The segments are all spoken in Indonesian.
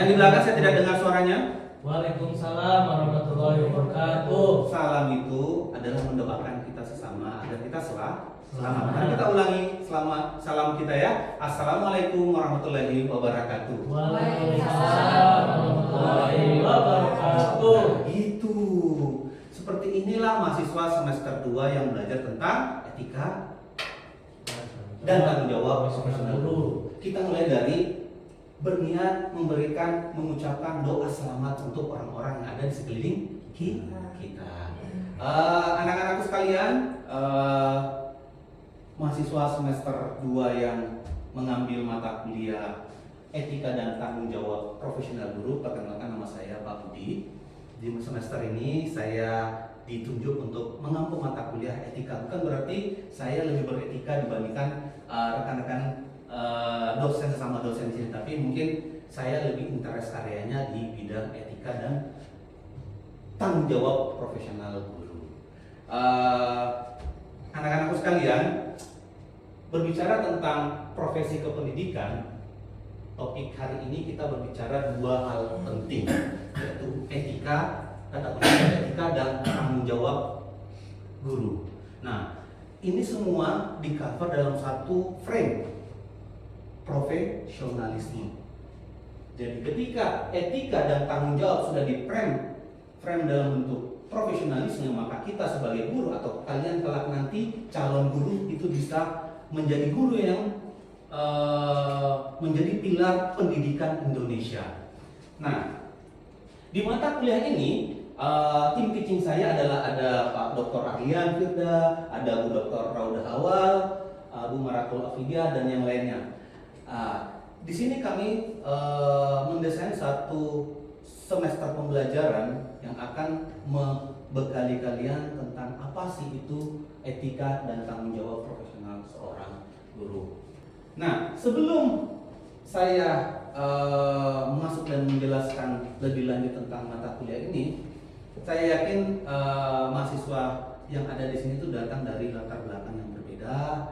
Yang di belakang saya tidak dengar suaranya. Waalaikumsalam warahmatullahi wabarakatuh. Salam itu adalah mendoakan kita sesama agar kita selamat. Mari kita ulangi salam kita ya. Assalamualaikum warahmatullahi wabarakatuh. Waalaikumsalam warahmatullahi wabarakatuh. Itu. Seperti inilah mahasiswa semester 2 yang belajar tentang etika dan tanggung jawab profesional guru. Kita mulai dari berniat mengucapkan doa selamat untuk orang-orang yang ada di sekeliling kita. Anak-anakku sekalian, mahasiswa semester 2 yang mengambil mata kuliah etika dan tanggung jawab profesional guru, perkenalkan nama saya Pak Budi. Di semester ini saya ditunjuk untuk mengampu mata kuliah etika. Bukan berarti saya lebih beretika dibandingkan rekan-rekan dosen sesama dosen di sini, tapi mungkin saya lebih interest areanya di bidang etika dan tanggung jawab profesional guru. Anak-anakku sekalian, berbicara tentang profesi kependidikan, topik hari ini kita berbicara dua hal penting, yaitu etika dan tanggung jawab guru. Nah, ini semua di-cover dalam satu frame, profesionalisme. Jadi ketika etika dan tanggung jawab sudah di-frame dalam bentuk profesionalisme, maka kita sebagai guru atau kalian kelak nanti calon guru itu bisa menjadi guru yang menjadi pilar pendidikan Indonesia. Nah, di mata kuliah ini tim teaching saya adalah ada Pak Dr. Arlian Firda, ada Bu Dr. Raudah Awal, Bu Maratul Afidia, dan yang lainnya. Di sini kami mendesain satu semester pembelajaran yang akan membekali kalian tentang apa sih itu etika dan tanggung jawab profesional seorang guru. Nah, sebelum saya masuk dan menjelaskan lebih lanjut tentang mata kuliah ini, saya yakin mahasiswa yang ada di sini itu datang dari latar belakang yang berbeda,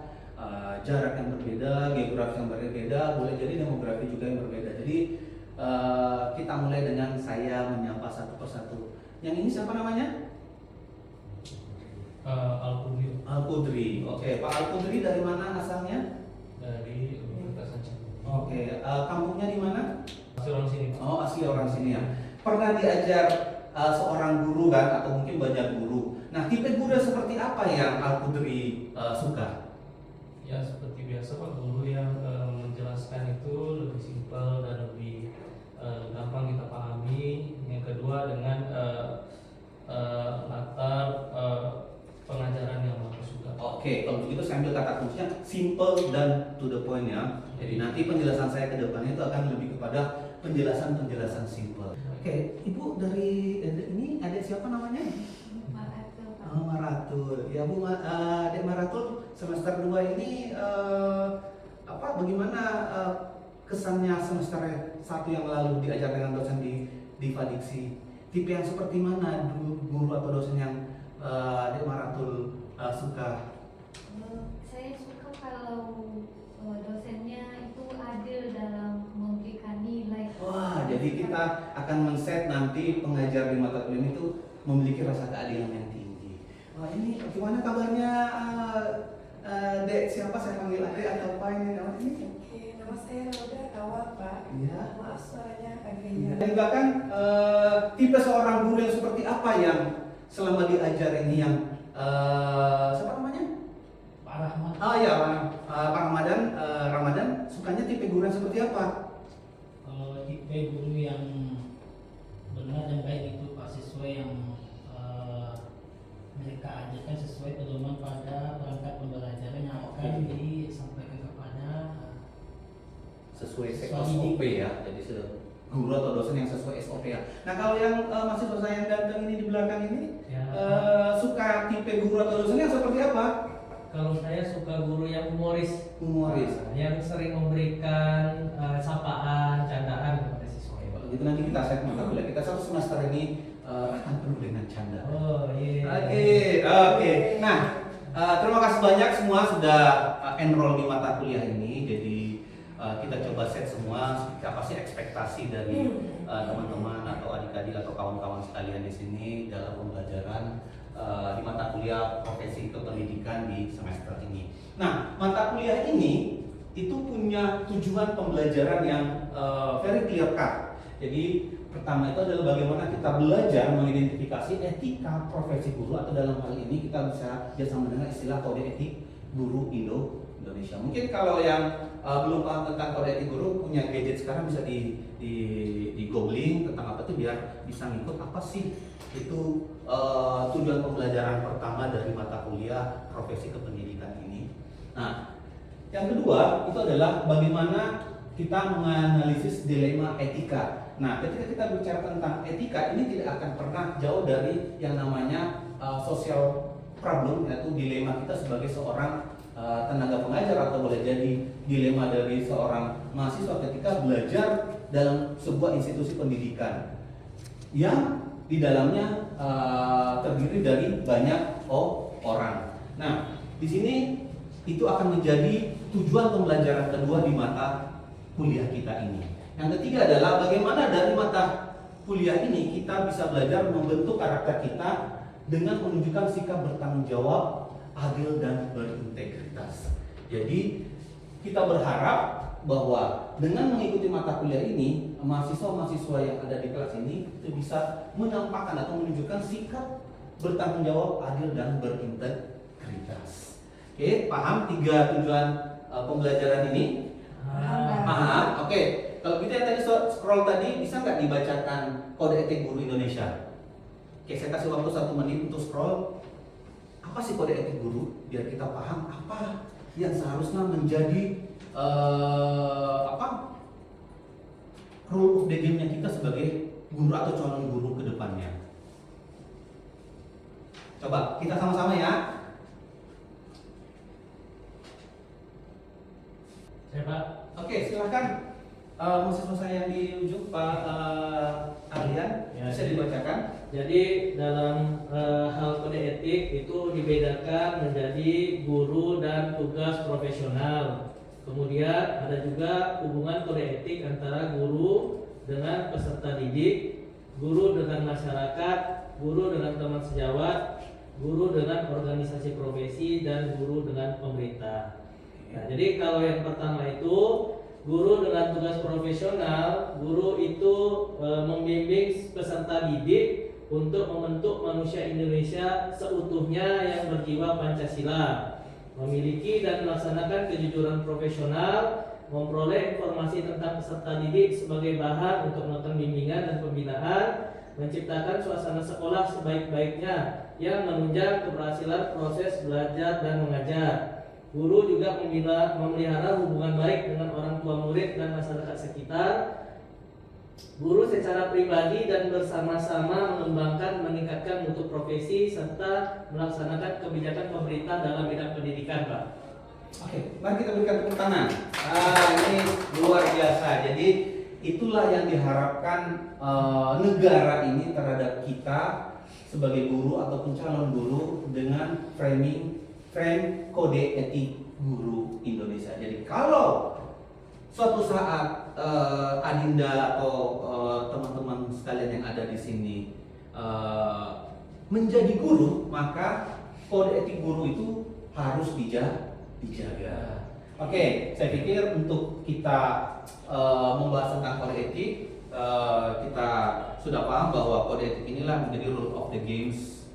jarak yang berbeda, geografi yang berbeda, boleh jadi demografi juga yang berbeda. Jadi kita mulai dengan saya menyapa satu persatu. Yang ini siapa namanya? Al-Qudri. Oke, Pak Al-Qudri dari mana asalnya? Dari Universitas Aceh. Oke, kampungnya di mana? Asli orang sini. Oh, asli orang sini ya. Pernah diajar seorang guru kan, atau mungkin banyak guru. Nah, tipe guru seperti apa yang Al-Qudri suka? Ya seperti biasa Pak, guru yang menjelaskan itu lebih simpel dan lebih gampang kita pahami. Yang kedua dengan latar pengajaran yang aku suka. Oke, kalau begitu saya ambil kata kuncinya simple dan to the point ya. Jadi nanti penjelasan saya ke depannya itu akan lebih kepada penjelasan simple. Oke, Ibu dari ini adik siapa namanya? Maratul. Oh, Maratul. Ya Bu, Adik Maratul semester 2 ini bagaimana kesannya semester 1 yang lalu diajar dengan dosen di Fadiksi? Tipe yang seperti mana guru atau dosen yang Adik Maratul suka? Saya suka kalau dosennya itu adil dalam memberikan nilai. Wah, jadi kita akan men-set nanti pengajar di mata kuliah itu memiliki rasa keadilan yang tinggi. Wah, ini gimana kabarnya Dek? Siapa saya panggil Dek atau apa ini namanya ini? Oke, nama saya Raudah Awal, Pak. Iya. Maaf suaranya agak Dan bahkan tipe seorang guru yang seperti apa yang selama diajar ini yang siapa namanya? Pak Rahmat. Oh iya, Pak Ramadan sukanya tipe guru yang seperti apa? Kalau tipe guru yang benar dan baik itu Pak, sesuai yang mereka ajarkan, sesuai pedoman pada perangkat pembelajaran yang akan disampaikan kepada Sesuai SOP ya. Jadi guru atau dosen yang sesuai SOP ya. Nah, kalau yang mahasiswa saya yang ganteng ini di belakang ini Ya. suka tipe guru atau dosen yang seperti apa? Kalau saya suka guru yang humoris, yang sering memberikan sapaan, candaan kepada siswa. Kalau gitu nanti kita set mata kuliah kita satu semester ini akan penuh dengan canda. Oh iya. Oke. Nah, terima kasih banyak semua sudah enroll di mata kuliah ini. Jadi kita coba set semua apa sih ekspektasi dari teman-teman atau adik-adik atau kawan-kawan sekalian di sini dalam pembelajaran di mata kuliah profesi kependidikan di semester ini. Nah, mata kuliah ini itu punya tujuan pembelajaran yang very clear cut. Jadi pertama itu adalah bagaimana kita belajar mengidentifikasi etika profesi guru, atau dalam hal ini kita bisa bersama dengan istilah kode etik guru Indonesia. Mungkin kalau yang belum paham tentang kode etik guru, punya gadget sekarang bisa di googling tentang apa itu biar bisa ngikut apa sih itu tujuan pembelajaran pertama dari mata kuliah profesi kependidikan ini. Nah, yang kedua itu adalah bagaimana kita menganalisis dilema etika. Nah, ketika kita bicara tentang etika, ini tidak akan pernah jauh dari yang namanya social problem, yaitu dilema kita sebagai seorang tenaga pengajar, atau boleh jadi dilema dari seorang mahasiswa ketika belajar dalam sebuah institusi pendidikan yang di dalamnya terdiri dari banyak orang. Nah, di sini itu akan menjadi tujuan pembelajaran kedua di mata kuliah kita ini. Yang ketiga adalah bagaimana dari mata kuliah ini kita bisa belajar membentuk karakter kita dengan menunjukkan sikap bertanggung jawab, adil dan berintegritas. Jadi kita berharap bahwa dengan mengikuti mata kuliah ini, mahasiswa-mahasiswa yang ada di kelas ini itu bisa menampakkan atau menunjukkan sikap bertanggung jawab, adil dan berintegritas. Oke, paham 3 tujuan pembelajaran ini? Paham? Oke, kalau gitu yang tadi scroll tadi bisa nggak dibacakan kode etik guru Indonesia? Oke, saya kasih waktu 1 menit untuk scroll. Apa sih kode etik guru? Biar kita paham apa yang seharusnya menjadi rule of the game-nya kita sebagai guru atau calon guru ke depannya. Coba kita sama-sama ya. Saya Pak. Oke, silakan mahasiswa saya yang di ujung, Pak Arlian, Ya, bisa dibacakan. Jadi dalam hal kode etik itu dibedakan menjadi guru dan tugas profesional. Kemudian ada juga hubungan kode etik antara guru dengan peserta didik, guru dengan masyarakat, guru dengan teman sejawat, guru dengan organisasi profesi, dan guru dengan pemerintah. Nah, jadi kalau yang pertama itu guru dengan tugas profesional, guru itu membimbing peserta didik untuk membentuk manusia Indonesia seutuhnya yang berjiwa Pancasila, memiliki dan melaksanakan kejujuran profesional, memperoleh informasi tentang peserta didik sebagai bahan untuk melakukan bimbingan dan pembinaan, menciptakan suasana sekolah sebaik-baiknya yang menunjang keberhasilan proses belajar dan mengajar. Guru juga memelihara hubungan baik dengan orang tua murid dan masyarakat sekitar. Guru secara pribadi dan bersama-sama mengembangkan, meningkatkan mutu profesi serta melaksanakan kebijakan pemerintah dalam bidang pendidikan, Pak. Oke, mari kita berikan tepuk tangan. Ini luar biasa. Jadi itulah yang diharapkan negara ini terhadap kita sebagai guru ataupun calon guru dengan frame kode etik guru Indonesia. Jadi kalau suatu saat Adinda atau teman-teman sekalian yang ada di sini menjadi guru, maka kode etik guru itu harus dijaga. Oke, saya pikir untuk kita membahas tentang kode etik, kita sudah paham bahwa kode etik inilah menjadi rule of the games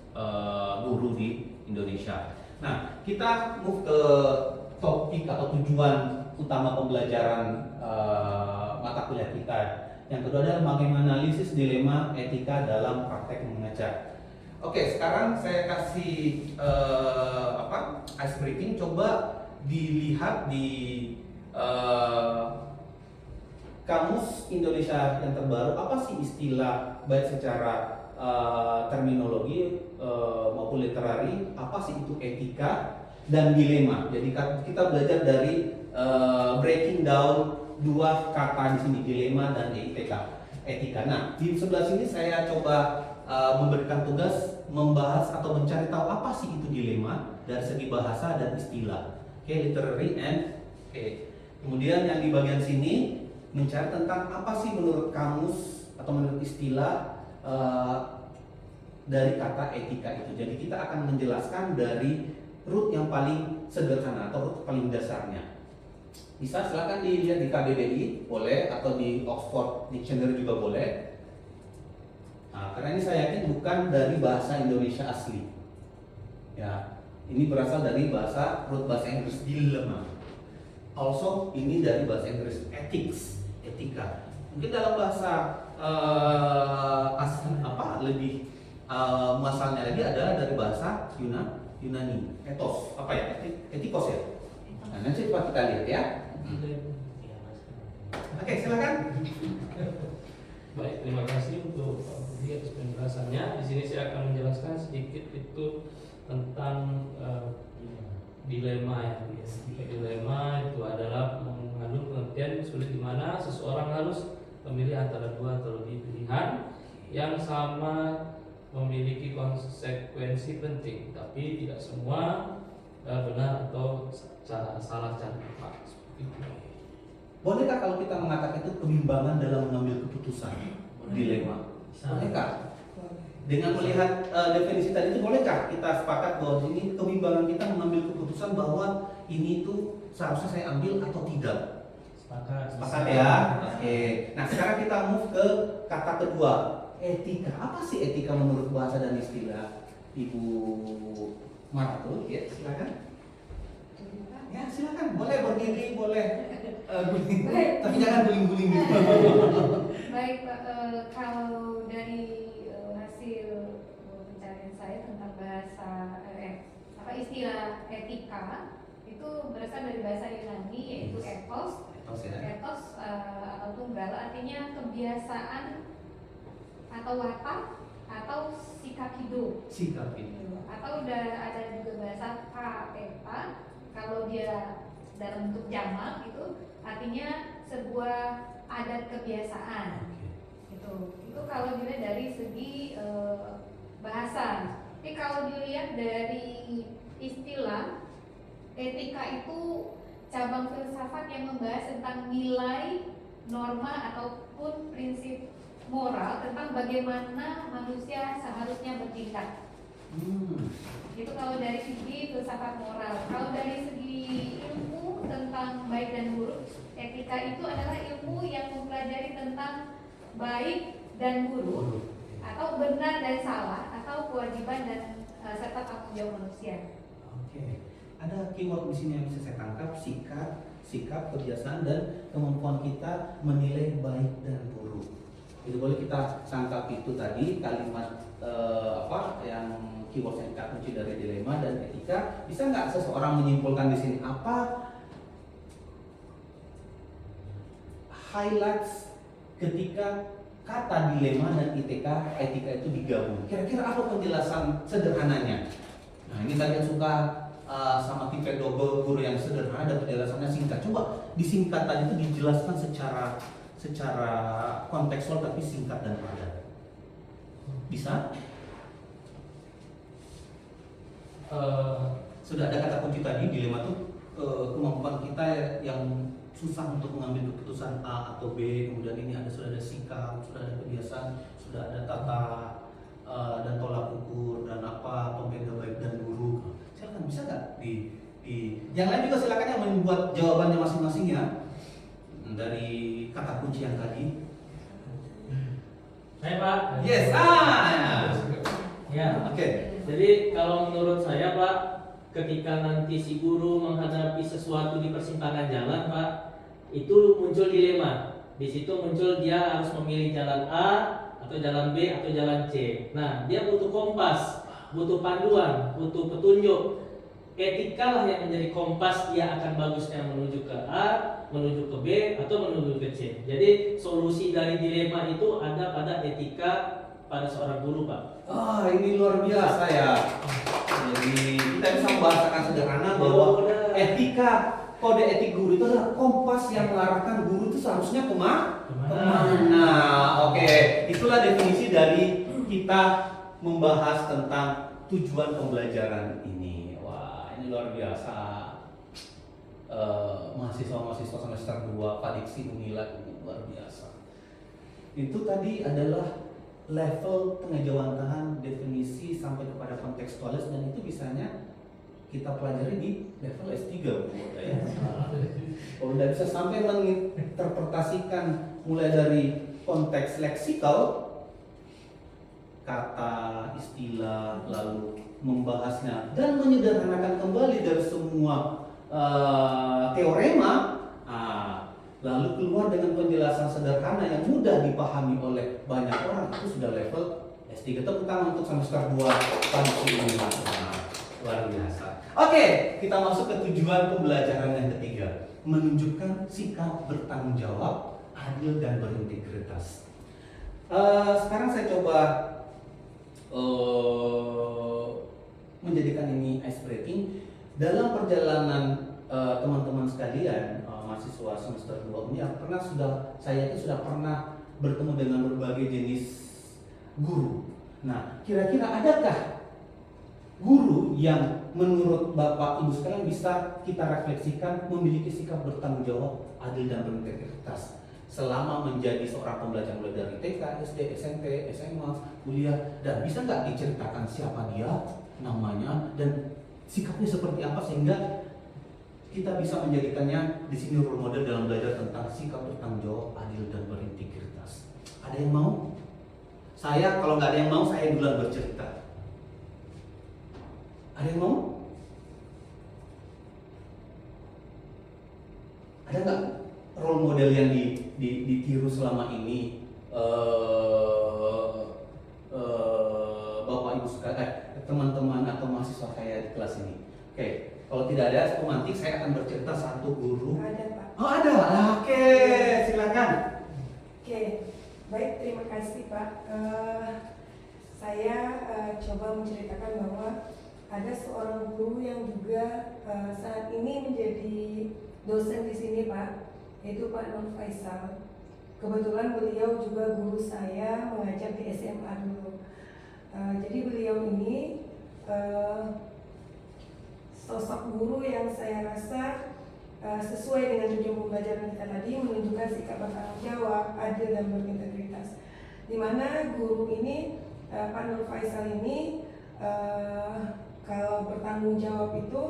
guru di Indonesia. Nah, kita move ke topik atau tujuan utama pembelajaran mata kuliah kita. Yang kedua adalah menganalisis dilema etika dalam praktek mengajar. Oke, sekarang saya kasih ice breaking. Coba dilihat di Kamus Indonesia yang terbaru, apa sih istilah baik secara terminologi maupun literari, apa sih itu etika dan dilema. Jadi kita belajar dari breaking down 2 kata di sini, dilema dan etika. Nah, di sebelah sini saya coba memberikan tugas membahas atau mencari tahu apa sih itu dilema dari segi bahasa dan istilah. Oke, literary and Kemudian yang di bagian sini mencari tentang apa sih menurut kamus atau menurut istilah dari kata etika itu. Jadi kita akan menjelaskan dari root yang paling sederhana atau root paling dasarnya. Bisa silakan dilihat di KBBI boleh, atau di Oxford Dictionary juga boleh. Nah, karena ini saya yakin bukan dari bahasa Indonesia asli. Ya, ini berasal dari root bahasa Inggris dilemma. Also ini dari bahasa Inggris ethics, etika. Mungkin dalam bahasa lebih muasalnya lagi adalah dari bahasa Yunani, ethos, apa ya? Etikos ya. Nah, nanti coba kita lihat ya. Oke, silakan. Baik, terima kasih untuk Pak Budi atas penjelasannya. Di sini saya akan menjelaskan sedikit itu tentang dilema ya. Dilema itu adalah mengandung pengertian sulit di mana seseorang harus memilih antara dua atau lebih pilihan yang sama memiliki konsekuensi penting, tapi tidak semua benar atau salah cara tepat. Bolehkah kalau kita mengatakan itu kebimbangan dalam mengambil keputusan? Dilema. Bolehkah? Dengan melihat definisi tadi itu, bolehkah kita sepakat bahwa ini kebimbangan kita mengambil keputusan bahwa ini itu seharusnya saya ambil atau tidak? Sepakat ya. Oke. Nah, sekarang kita move ke kata kedua, etika. Apa sih etika menurut bahasa dan istilah Ibu Martul? Ya, silakan. Ya, silakan. Boleh berdiri, boleh guling. Tapi jangan guling-guling gitu. Baik Pak, kalau dari hasil pencarian saya tentang bahasa istilah etika itu berasal dari bahasa Yunani yaitu ethos. Ethos atau tunggal artinya kebiasaan atau watak atau sikap hidup. Atau ada juga bahasa kateta, kalau dia dalam bentuk jamak itu artinya sebuah adat kebiasaan. Itu kalau dilihat dari segi bahasa. Tapi kalau dilihat dari istilah, etika itu cabang filsafat yang membahas tentang nilai, norma ataupun prinsip moral tentang bagaimana manusia seharusnya bertindak. Itu kalau dari segi filsafat moral. Kalau dari segi ilmu tentang baik dan buruk, etika itu adalah ilmu yang mempelajari tentang baik dan buruk, atau benar dan salah, atau kewajiban dan serta tanggung jawab manusia. Oke. Ada keyword di sini yang bisa saya tangkap, sikap, kebiasaan dan kemampuan kita menilai baik dan buruk. Itu boleh kita tangkap itu tadi kalimat yang keyword yang kita kunci dari dilema dan etika. Bisa nggak seseorang menyimpulkan di sini apa highlights ketika kata dilema dan etika itu digabung? Kira-kira apa penjelasan sederhananya? Nah, ini tadi yang suka sama tipe double guru yang sederhana dan penjelasannya singkat. Coba disingkat tadi itu dijelaskan secara kontekstual tapi singkat dan padat. Bisa? Sudah ada kata kunci tadi dilema itu kemampuan kita yang susah untuk mengambil keputusan A atau B. Kemudian ini sudah ada sikap, sudah ada kebiasaan, sudah ada tata dan tolak ukur dan apa pembeda baik dan buruk. Silakan, bisa nggak di yang lain juga silakan yang membuat jawabannya masing-masing ya dari kata kunci yang tadi. Saya Pak. Yes, Ya. Oke. Jadi kalau menurut saya Pak, ketika nanti si guru menghadapi sesuatu di persimpangan jalan Pak, itu muncul dilema. Di situ muncul dia harus memilih jalan A atau jalan B atau jalan C. Nah, dia butuh kompas, butuh panduan, butuh petunjuk. Etika lah yang menjadi kompas dia akan bagusnya menuju ke A, menuju ke B atau menuju ke C. Jadi solusi dari dilema itu ada pada etika pada seorang guru Pak. Ini luar biasa ya. Jadi kita bisa membahasakan sederhana bahwa etika, kode etik guru itu adalah kompas yang mengarahkan guru itu seharusnya kemana. Oke. Itulah definisi dari kita membahas tentang tujuan pembelajaran ini. Wah, ini luar biasa. mahasiswa-mahasiswa semester 2 Padiksi Unila ini luar biasa. Itu tadi adalah level pengejawantahan definisi sampai kepada kontekstualis, dan itu bisanya kita pelajari di level S3 ya. Kalau udah bisa sampai menginterpretasikan mulai dari konteks leksikal, kata, istilah, lalu membahasnya dan menyederhanakan kembali dari semua teorema, lalu keluar dengan penjelasan sederhana yang mudah dipahami oleh banyak orang, itu sudah level S3. Tepuk tangan untuk semester 2 Padiksi Unila. Luar biasa. Oke, kita masuk ke tujuan pembelajaran yang ketiga, menunjukkan sikap bertanggung jawab, adil dan berintegritas. Sekarang saya coba menjadikan ini ice breaking dalam perjalanan teman-teman sekalian, mahasiswa semester 2 ini saya itu sudah pernah bertemu dengan berbagai jenis guru. Nah, kira-kira adakah guru yang menurut Bapak Ibu sekalian bisa kita refleksikan memiliki sikap bertanggung jawab, adil dan berintegritas selama menjadi seorang pembelajar mulai dari TK, SD, SMP, SMA, kuliah, dan bisa nggak diceritakan siapa dia, namanya, dan sikapnya seperti apa sehingga kita bisa menjadikannya di sini role model dalam belajar tentang sikap bertanggung jawab, adil dan berintegritas. Ada yang mau? Saya kalau nggak ada yang mau, saya duluan bercerita. Ada yang mau? Ada nggak role model yang ditiru selama ini, Bapak Ibu sekalian, teman-teman atau mahasiswa saya di kelas ini? Oke, kalau tidak ada, nanti saya akan bercerita satu guru. Ada Pak. Oh ada, oke, silakan. Oke, baik, terima kasih Pak. Saya coba menceritakan bahwa ada seorang guru yang juga saat ini menjadi dosen di sini Pak, yaitu Pak Nur Faisal. Kebetulan beliau juga guru saya mengajar di SMA dulu. Jadi beliau ini sosok guru yang saya rasa sesuai dengan tujuan pembelajaran kita tadi, menunjukkan sikap bertanggung jawab, adil dan berintegritas. Di mana guru ini, Pak Nur Faisal ini, kalau bertanggung jawab itu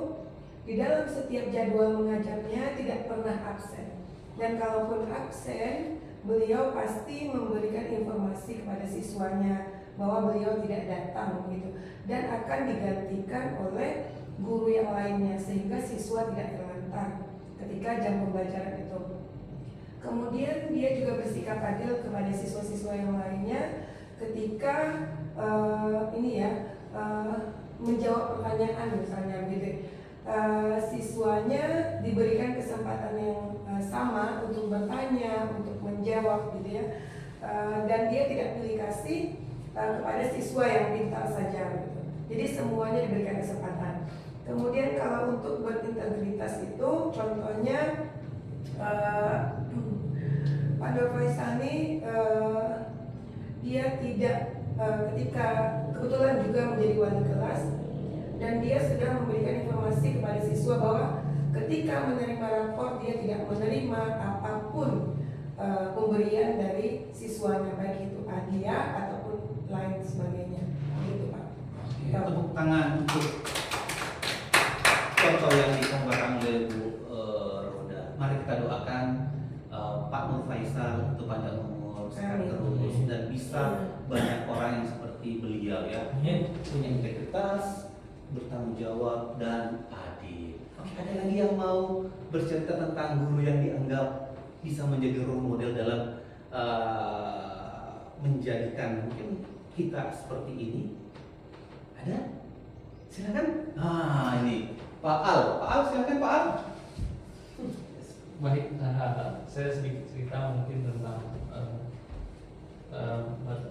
di dalam setiap jadwal mengajarnya tidak pernah absen. Dan kalaupun absen, beliau pasti memberikan informasi kepada siswanya bahwa beliau tidak datang gitu, dan akan digantikan oleh guru yang lainnya sehingga siswa tidak terlantar ketika jam pembelajaran itu. Kemudian dia juga bersikap adil kepada siswa-siswa yang lainnya ketika menjawab pertanyaan misalnya gitu. Siswanya diberikan kesempatan yang sama untuk bertanya, untuk menjawab gitu ya, dan dia tidak pilih kasih kepada siswa yang pintar saja gitu. Jadi semuanya diberikan kesempatan. Kemudian kalau untuk berintegritas itu contohnya Pak Nur Faisal ini dia tidak ketika kebetulan juga menjadi wali kelas, dan dia sudah memberikan informasi kepada siswa bahwa ketika menerima rapor dia tidak menerima apapun pemberian dari siswanya, baik itu hadiah ataupun lain sebagainya. Gitu Pak. Tepuk tangan untuk contoh yang disampaikan oleh Bu Roda. Mari kita doakan Pak Nur Faisal untuk panjang umur, sehat terus, dan bisa banyak orang yang seperti beliau ya, punya integritas, bertanggung jawab dan adil. Oke, ada lagi yang mau bercerita tentang guru yang dianggap bisa menjadi role model dalam menjadikan mungkin kita seperti ini? Ada? Silakan. Ini Pak Al. Pak Al, silakan Pak Al. Baik, saya sedikit cerita mungkin tentang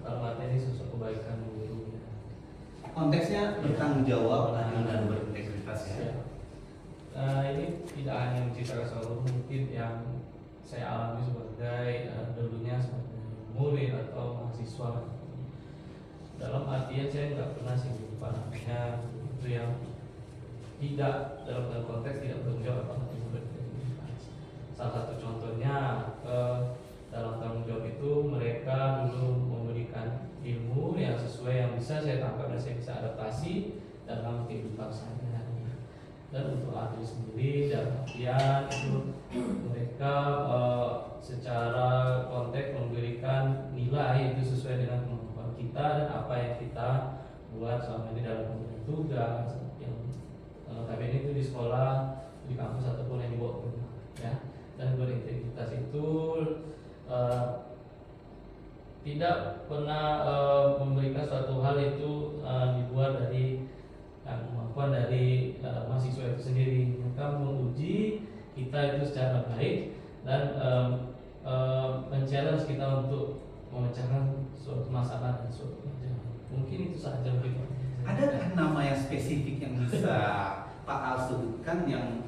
materi sosok kebaikan guru. Konteksnya bertanggung jawab, adil dan berintegritas ya. Ini tidak hanya menceritakan soal mungkin yang saya alami sebagai dulunya sebagai murid atau mahasiswa. Dalam artian saya nggak pernah singgung namanya itu yang tidak dalam konteks tidak bertanggung jawab atau Salah satu contohnya dalam tanggung jawab itu mereka dulu memberikan ilmu yang sesuai yang bisa saya tangkap dan saya bisa adaptasi dalam kehidupan sehari-hari. Dan untuk Adil sendiri dalam artian itu mereka secara konteks memberikan nilai itu sesuai dengan kemampuan kita dan apa yang kita buat selama ini dalam pemberian tugas yang notabene itu di sekolah, di kampus ataupun yang dibawa ke rumah, ya. Dan berintegritas itu tidak pernah memberikan suatu hal itu di luar dari kemampuan dari mahasiswa itu sendiri. Mereka menguji kita itu secara baik dan men-challenge kita untuk memecahkan suatu masalah dan suatu pelajaran. Mungkin itu saja begitu. Adakah nama yang spesifik yang bisa Pak Al sebutkan yang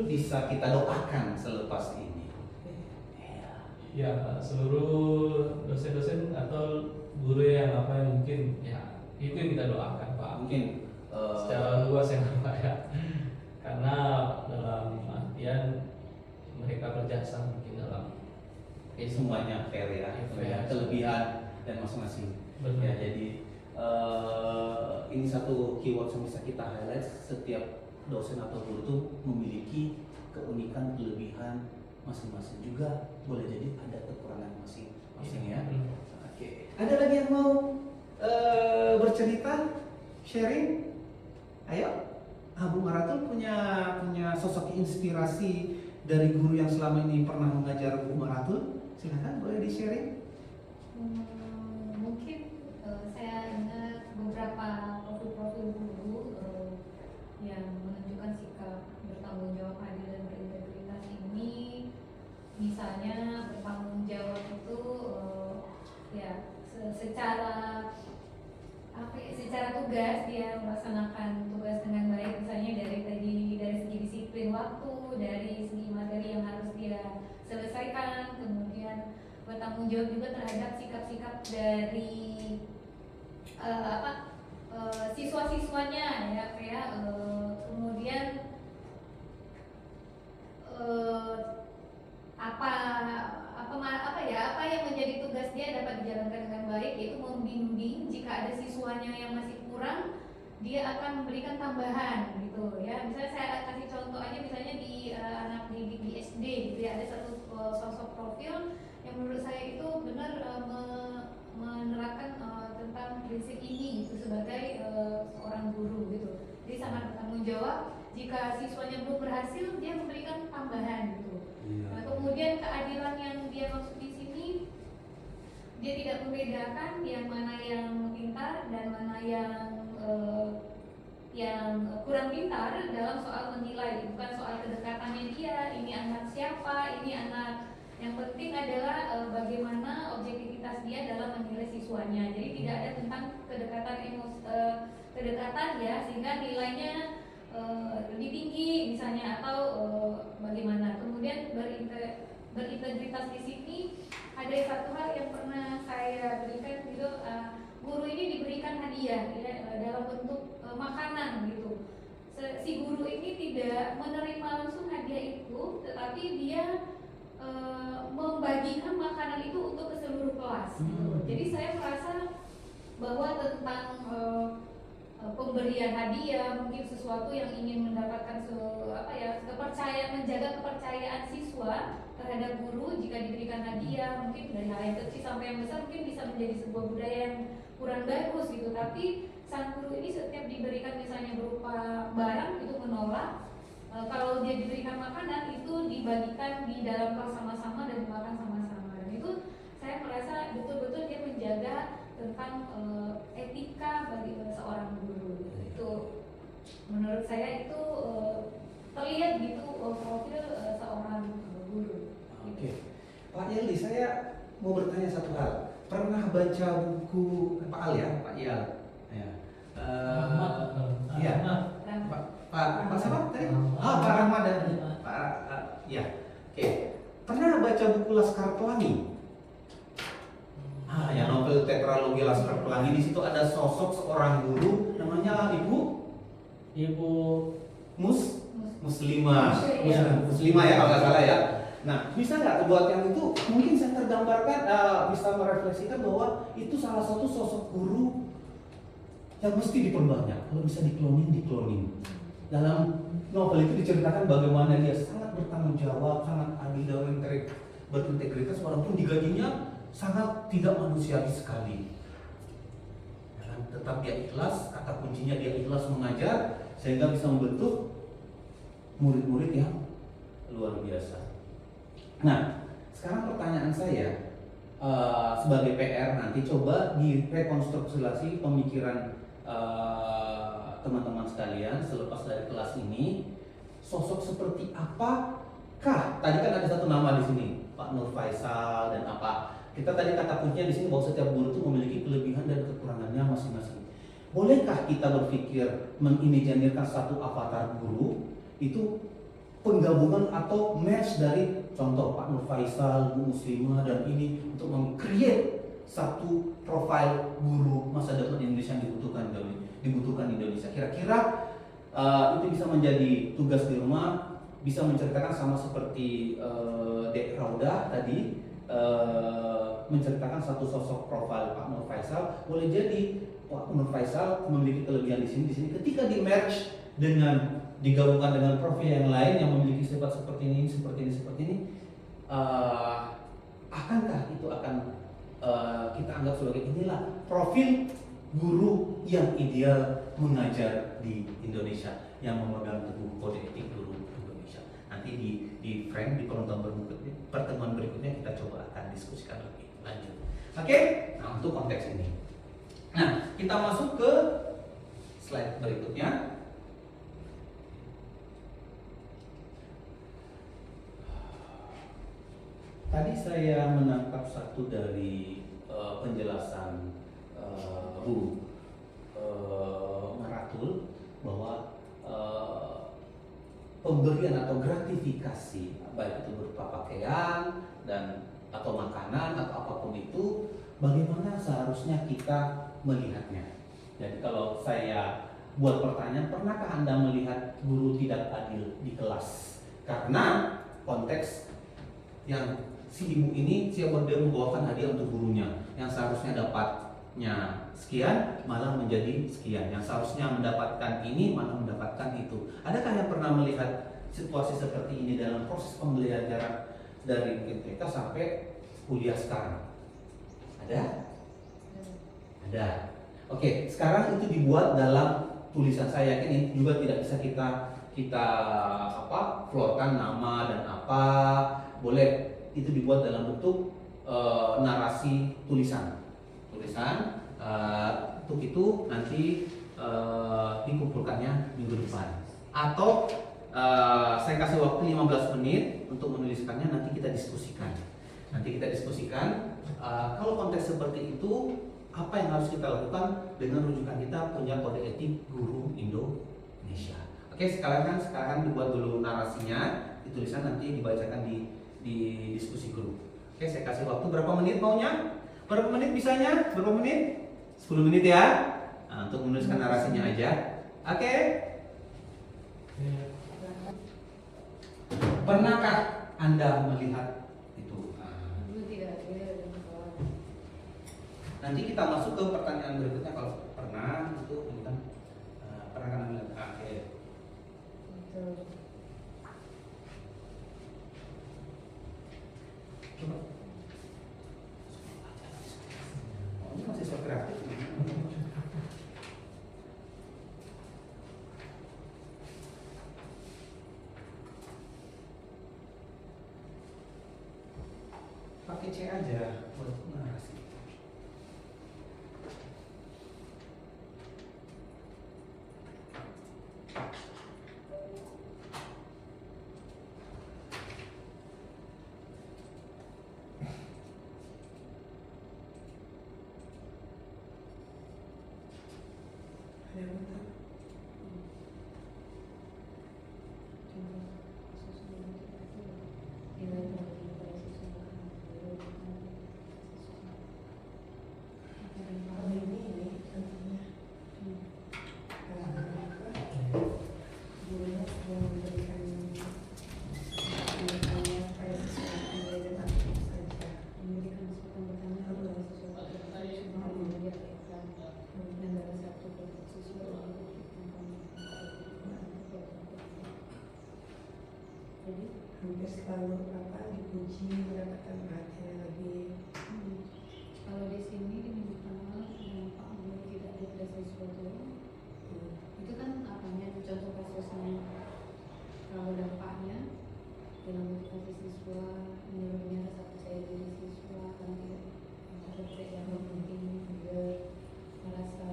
bisa kita doakan selepas ini? Ya, seluruh dosen-dosen atau guru yang mungkin ya itu yang kita doakan Pak. Mungkin Secara luas ya Pak ya. Karena dalam artian mereka berjasa mungkin dalam semuanya fair ya, Fair. kelebihan dan masing-masing. Betul. Ya, jadi ini satu keyword yang bisa kita highlight, setiap dosen atau guru itu memiliki keunikan, kelebihan masing-masing, juga boleh jadi ada kekurangan masing-masing ya. Oke. Ada lagi yang mau bercerita, sharing? Ayo. Bung Maratul punya sosok inspirasi dari guru yang selama ini pernah mengajar Bung Maratul. Silakan, boleh di-sharing. Mungkin saya ingat beberapa profil-profil guru yang menunjukkan sikap bertanggung jawab, adil dan berintegritas ini. Misalnya bertanggung jawab itu secara tugas dia melaksanakan tugas dengan baik, misalnya dari segi disiplin waktu, dari segi materi yang harus dia selesaikan, kemudian bertanggung jawab juga terhadap sikap-sikap dari siswa-siswanya ya, kemudian apa yang menjadi tugas dia dapat dijalankan dengan baik, yaitu membimbing jika ada siswanya yang masih kurang, dia akan memberikan tambahan gitu ya. Misalnya saya kasih contoh aja, misalnya di anak didik di SD gitu ya, ada satu sosok profil yang menurut saya itu benar menerapkan tentang prinsip ini gitu sebagai seorang guru gitu. Jadi sangat bertanggung jawab, jika siswanya belum berhasil dia memberikan tambahan gitu. Nah, kemudian keadilan yang dia maksud di sini, dia tidak membedakan yang mana yang pintar dan mana yang kurang pintar dalam soal menilai, bukan soal kedekatannya dia, ini anak siapa, ini anak. Yang penting adalah bagaimana objektivitas dia dalam menilai siswanya. Jadi tidak ada tentang kedekatan ya, sehingga nilainya lebih tinggi misalnya, atau bagaimana. Kemudian berintegritas di sini ada satu hal yang pernah saya berikan gitu, guru ini diberikan hadiah ya, dalam bentuk makanan gitu. Si guru ini tidak menerima langsung hadiah itu, tetapi dia membagikan makanan itu untuk ke seluruh kelas gitu. Jadi saya merasa bahwa tentang pemberian hadiah mungkin sesuatu yang ingin mendapatkan menjaga kepercayaan siswa terhadap guru. Jika diberikan hadiah mungkin dari hal yang kecil sampai yang besar mungkin bisa menjadi sebuah budaya yang kurang bagus gitu. Tapi sang guru ini setiap diberikan misalnya berupa barang itu menolak. Kalau dia diberikan makanan itu dibagikan di dalam kelas sama-sama dan dimakan sama-sama. Dan itu saya merasa betul-betul dia menjaga tentang etika bagi seorang guru. Itu menurut saya itu terlihat gitu profil seorang guru. Oke. Pak Yeldi, saya mau bertanya satu hal. Pernah baca buku Pak Al ya, Pak Yal? Ya. Iya. Pak siapa tadi? Pak Ramadan. Ya. Oke. Pernah baca buku Laskar Pelangi? Ya, novel tetralogi Laskar Pelangi. Di situ ada sosok seorang guru namanya Ibu Muslimah ya kalau nggak salah ya. Nah, bisa nggak buat yang itu mungkin saya tergambarkan bisa merefleksikan bahwa itu salah satu sosok guru yang mesti diperbanyak. Kalau bisa dikloning. Dalam novel itu diceritakan bagaimana dia sangat bertanggung jawab, sangat adil dan berintegritas, walaupun digajinya sangat tidak manusiawi sekali. Dan tetap dia ikhlas, kata kuncinya dia ikhlas mengajar, sehingga bisa membentuk murid-murid yang luar biasa. Nah, sekarang pertanyaan saya sebagai PR nanti coba direkonstruksi pemikiran teman-teman sekalian selepas dari kelas ini, sosok seperti apakah? Tadi kan ada satu nama di sini, Pak Nur Faisal dan apa? Kita tadi kata kuncinya di sini bahwa setiap guru itu memiliki kelebihan dan kekurangannya masing-masing. Bolehkah kita berpikir mengimajinirkan satu avatar guru itu penggabungan atau match dari contoh Pak Nur Faisal, Bu Muslimah dan ini untuk meng-create satu profil guru masa depan Indonesia yang dibutuhkan Indonesia. Kira-kira itu bisa menjadi tugas di rumah, bisa menceritakan sama seperti Dek Rauda tadi menceritakan satu sosok profil Pak Nur Faisal. Boleh jadi Pak Nur Faisal memiliki kelebihan di sini ketika di merge dengan digabungkan dengan profil yang lain yang memiliki sifat seperti ini, akankah itu akan kita anggap sebagai inilah profil guru yang ideal mengajar di Indonesia yang memegang teguh kode etik guru Indonesia. Nanti di frame di pertemuan berikutnya kita coba akan diskusikan lebih lanjut. Oke? Nah, untuk konteks ini. Nah, kita masuk ke slide berikutnya. Tadi saya menangkap satu dari penjelasan Bu Maratul bahwa pemberian atau gratifikasi baik itu berupa pakaian dan atau makanan atau apapun itu, bagaimana seharusnya kita melihatnya. Jadi kalau saya buat pertanyaan, pernahkah Anda melihat guru tidak adil di kelas? Karena konteks yang si ibu ini siapa dia membawakan hadiah untuk gurunya yang seharusnya dapatnya sekian malah menjadi sekian, yang seharusnya mendapatkan ini malah mendapatkan itu. Adakah yang pernah melihat situasi seperti ini dalam proses pembelajaran dari TK sampai kuliah sekarang? Ada? Oke, sekarang itu dibuat dalam tulisan. Saya yakin ini juga tidak bisa kita keluarkan nama dan apa. Boleh itu dibuat dalam bentuk narasi tulisan. Untuk itu nanti dikumpulkannya minggu depan. Atau saya kasih waktu 15 menit untuk menuliskannya, nanti kita diskusikan. Kalau konteks seperti itu, apa yang harus kita lakukan dengan rujukan kita punya kode etik guru Indonesia. Oke, sekarang dibuat dulu narasinya, ditulisan, nanti dibacakan di diskusi grup. Oke, saya kasih waktu berapa menit maunya? Berapa menit bisanya? Berapa menit? 10 menit ya. Nah, untuk menuliskan narasinya aja. Oke. Pernahkah Anda melihat itu? Nanti kita masuk ke pertanyaan berikutnya. Kalau pernah itu kan pernah kan melihat? Oke. Coba. Oh, ini masih soal kreatif. Pakai C aja buat narasi. pendekatan perhatian yang lebih. Kalau di sini di minggu pertama dampak guru tidak ada pada siswa itu kan apanya contoh kasusnya. Kalau dampaknya dalam motivasi siswa menurunnya rasa percaya diri siswa karena tidak yang mungkin juga merasa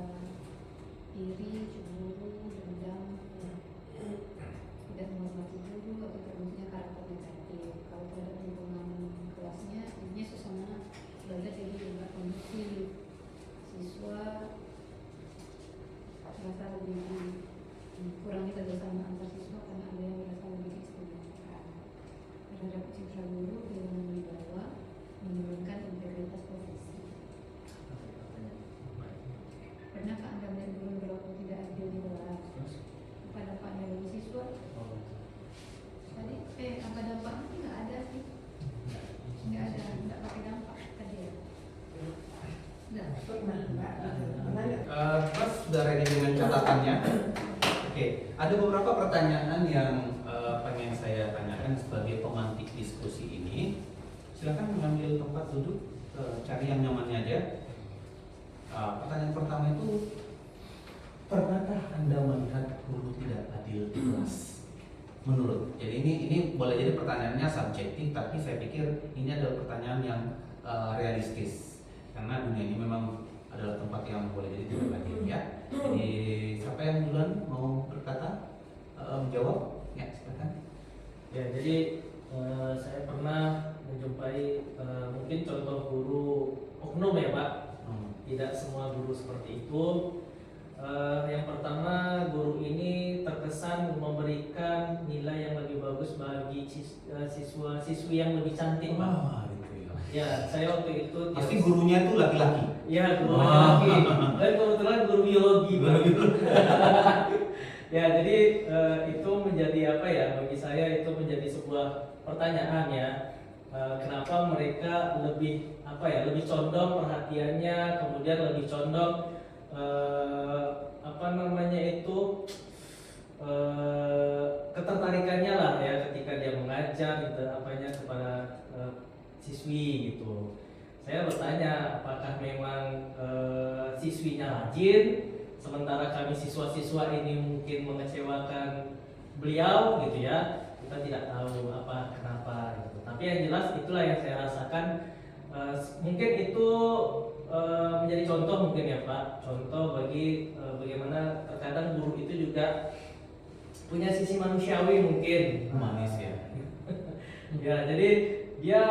iri, cemburu, dendam, tidak menghormati guru atau terbentuknya karakter negatif. Kalau terhadap lingkungan kelasnya, intinya suasana belajar jadi juga kondusif. Siswa merasa lebih kurangnya kerjasama antar siswa karena ada yang merasa lebih diistimewakan. Terhadap citra guru dengan wibawa menurunkan integritas profesi. Pernahkah Anda melihat guru berlaku tidak adil di kelas? Apa dampaknya bagi siswa? Tadi apa dampaknya nggak ada sih? Nggak ada, nggak pakai dampak tadi ya. Nggak. Mas sudah ready dengan catatannya? Oke, ada beberapa pertanyaan yang pengen saya tanyakan sebagai pemantik diskusi ini. Silakan mengambil tempat duduk, cari yang nyamannya aja. Pertanyaan pertama itu, pernahkah Anda melihat guru tidak adil di kelas? Menurut, jadi ini boleh jadi pertanyaannya subjektif, tapi saya pikir ini adalah pertanyaan yang realistis karena dunia ini memang adalah tempat yang boleh jadi tidak adil ya. Jadi siapa yang duluan mau berkata, menjawab? Ya, silakan. Ya, jadi saya pernah menjumpai mungkin contoh guru oknum ya Pak. Tidak semua guru seperti itu. Yang pertama, guru ini terkesan memberikan nilai yang lebih bagus bagi siswa-siswi yang lebih cantik Pak. Gitu ya. Ya, saya waktu itu Pasti gurunya itu laki-laki. ya guru laki. Dan kebetulan guru biologi Pak. Ya, jadi itu menjadi apa ya? Bagi saya itu menjadi sebuah pertanyaan ya. Kenapa mereka lebih apa ya? Lebih condong perhatiannya, kemudian lebih condong apa namanya itu ketertarikannya lah ya ketika dia mengajar gitu apanya kepada siswi gitu. Saya bertanya apakah memang siswinya rajin sementara kami siswa-siswa ini mungkin mengecewakan beliau gitu ya, kita tidak tahu apa kenapa gitu. Tapi yang jelas itulah yang saya rasakan. Mungkin itu menjadi contoh mungkin ya Pak, contoh bagi bagaimana terkadang guru itu juga punya sisi manusiawi mungkin. Manis ya. Ya, jadi dia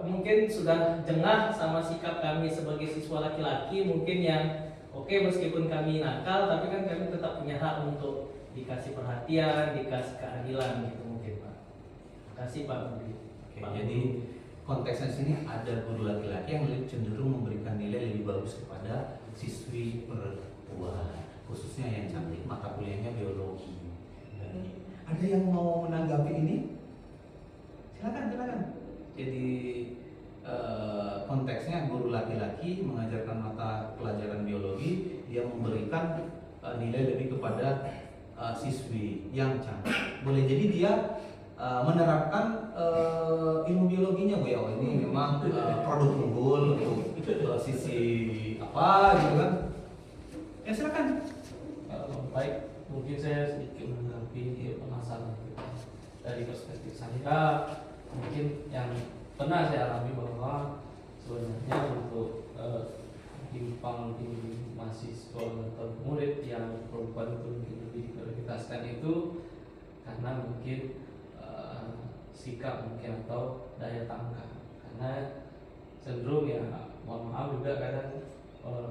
mungkin sudah jengah sama sikap kami sebagai siswa laki-laki mungkin yang oke, meskipun kami nakal, tapi kan kami tetap punya hak untuk dikasih perhatian, dikasih keadilan gitu mungkin Pak. Terima kasih Pak Budi. Oke, jadi konteksnya sini ada guru laki-laki yang cenderung memberikan nilai lebih bagus kepada siswi perempuan, khususnya yang cantik, mata kuliahnya biologi. Ada yang mau menanggapi ini? Silakan. Jadi konteksnya guru laki-laki mengajarkan mata pelajaran biologi, dia memberikan nilai lebih kepada siswi yang cantik. Boleh jadi dia menerapkan ilmu biologinya, Bu ya. Oh, ini memang produk unggul untuk sisi apa gitu kan. Ya silakan. Baik, mungkin saya sedikit menanggapi permasalahan dari perspektif saya. Mungkin yang pernah saya alami bahwa sebenarnya untuk timpang tinggi mahasiswa atau murid yang perempuan itu mungkin lebih diprioritaskan itu karena mungkin sikap mungkin atau daya tangkap, karena cenderung ya mohon maaf juga kadang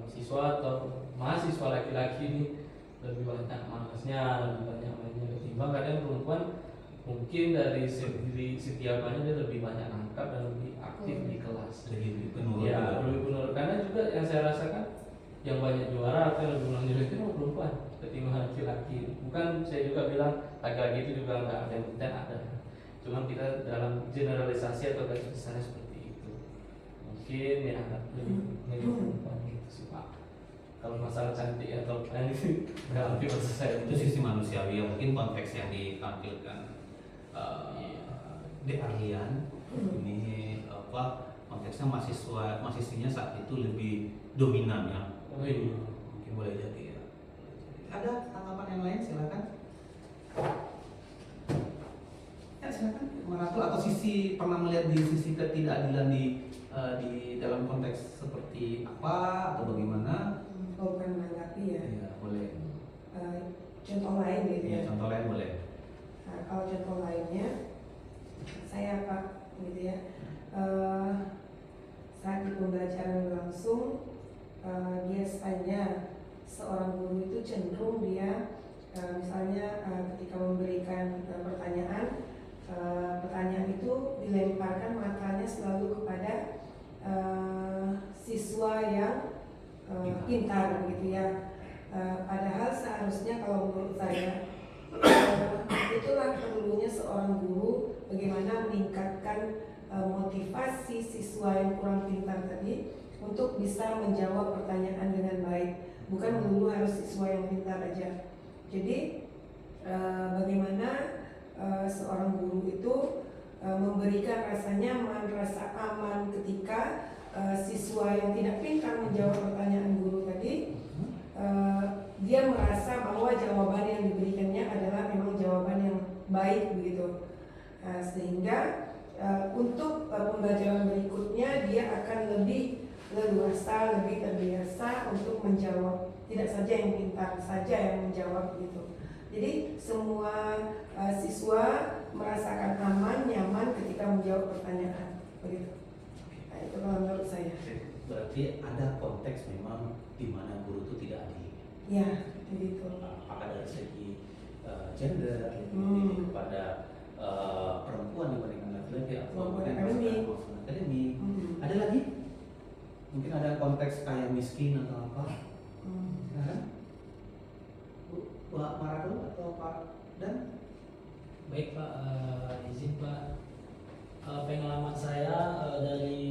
siswa atau mahasiswa laki-laki ini lebih banyak malasnya, lebih banyak mainnya ketimbang kadang perempuan mungkin dari setiap dia lebih banyak nangkap dan lebih aktif di kelas. Lebih penurut. Ya, lebih penurut, karena juga yang saya rasakan yang banyak juara atau yang lebih menonjol itu perempuan ketimbang laki-laki. Bukan saya juga bilang laki-laki itu juga nggak ada yang penting, ada. Cuma kita dalam generalisasi atau garis besarnya seperti itu. Mungkin ya lebih perempuan gitu sih Pak. Kalau masalah cantik atau lain itu nggak lebih maksud saya Itu sisi manusiawi ya, mungkin konteks yang ditampilkan. Di Arlian ini konteksnya mahasiswinya saat itu lebih dominan ya. Mungkin boleh jadi ya. Ada tanggapan yang lain silakan. Ya silakan. Meratu atau sisi pernah melihat di sisi ketidakadilan di dalam konteks seperti apa atau bagaimana? Kalau bukan menanggapi ya, Ya boleh. contoh lain gitu ya. Ya contoh lain boleh. Nah, kalau contoh lainnya, saya Pak gitu ya, saat di pembelajaran berlangsung, biasanya seorang guru itu cenderung dia misalnya ketika memberikan pertanyaan, pertanyaan itu dilemparkan matanya selalu kepada siswa yang pintar gitu ya. Padahal seharusnya kalau menurut saya itulah perlunya seorang guru, bagaimana meningkatkan motivasi siswa yang kurang pintar tadi untuk bisa menjawab pertanyaan dengan baik, bukan melulu harus siswa yang pintar aja. Jadi bagaimana seorang guru itu memberikan rasa nyaman, rasa aman ketika siswa yang tidak pintar menjawab pertanyaan guru tadi, dia merasa bahwa jawaban yang diberikannya adalah memang jawaban yang baik begitu. Sehingga untuk pembelajaran berikutnya dia akan lebih leluasa, lebih terbiasa untuk menjawab. Tidak saja yang pintar saja yang menjawab begitu. Jadi semua siswa merasakan aman, nyaman ketika menjawab pertanyaan begitu. Nah, itu kalau menurut saya. Berarti ada konteks memang di mana guru itu tidak adil. Ya, begitu. Apakah dari segi gender, kepada perempuan dibandingkan laki-laki atau Maupun akademik. akademik. Ada lagi? Mungkin ada konteks kaya miskin atau apa? Kan? Pak Marado atau Pak Dan? Baik Pak, izin Pak. Pengalaman saya dari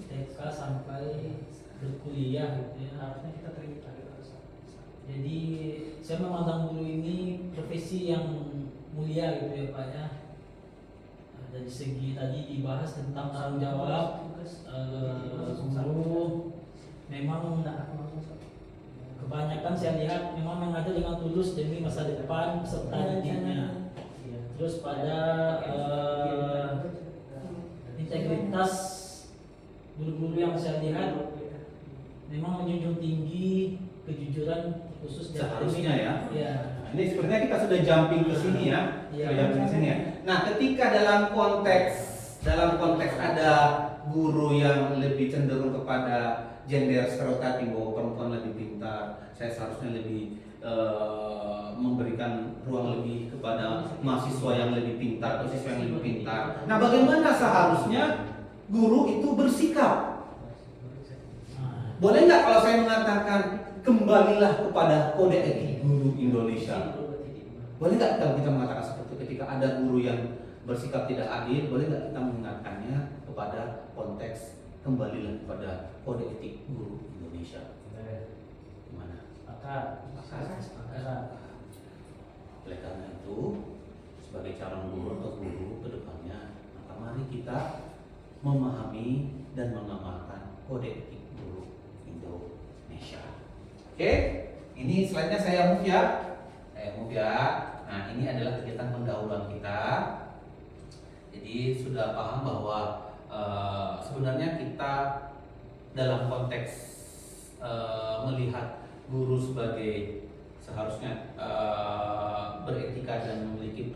TK sampai berkuliah gitu ya. Harusnya kita terima. Jadi saya memandang guru ini profesi yang mulia gitu ya Pak ya. Dari segi tadi dibahas tentang tanggung jawab, guru memang kebanyakan saya lihat memang mengajar dengan tulus demi masa depan peserta didiknya. Terus pada integritas guru-guru yang saya lihat memang menjunjung tinggi kejujuran khusus Seharusnya ya. Ya. Nah, ini sepertinya kita sudah jumping ke sini ya. Iya. Sudah jumping ke sini ya. Nah, ketika dalam konteks ada guru yang lebih cenderung kepada gender stereotyping bahwa perempuan lebih pintar, saya seharusnya lebih memberikan ruang lebih kepada mahasiswa yang lebih pintar, siswa yang lebih pintar. Nah, bagaimana seharusnya guru itu bersikap? Boleh nggak kalau saya mengatakan kembalilah kepada kode etik guru Indonesia? Boleh nggak kalau kita mengatakan seperti itu ketika ada guru yang bersikap tidak adil? Boleh nggak kita mengingatkannya kepada konteks kembalilah kepada kode etik guru Indonesia? Gimana? Sepakat. Oleh karena itu, sebagai calon guru atau guru ke depannya, maka mari kita memahami dan mengamalkan kode etik guru Indonesia. Oke, ini slide-nya saya move ya. Nah, ini adalah kegiatan pendahuluan kita. Jadi sudah paham bahwa sebenarnya kita dalam konteks melihat guru sebagai seharusnya beretika dan memiliki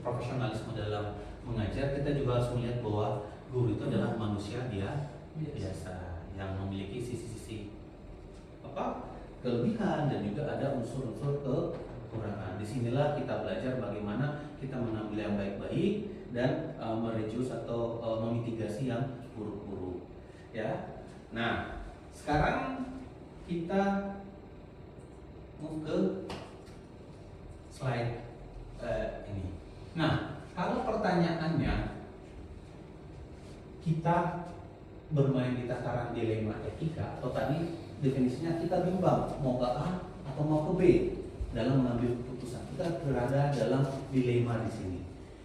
profesionalisme dalam mengajar, kita juga harus melihat bahwa guru itu adalah manusia biasa yang memiliki sisi-sisi kelebihan dan juga ada unsur-unsur kekurangan. Disinilah kita belajar bagaimana kita mengambil yang baik-baik dan mereduce atau memitigasi yang buruk-buruk. Ya. Nah, sekarang kita move ke slide ini. Nah, kalau pertanyaannya kita bermain di tataran dilema etika atau tadi definisinya kita bimbang mau ke A atau mau ke B dalam mengambil keputusan. Kita berada dalam dilema di sini.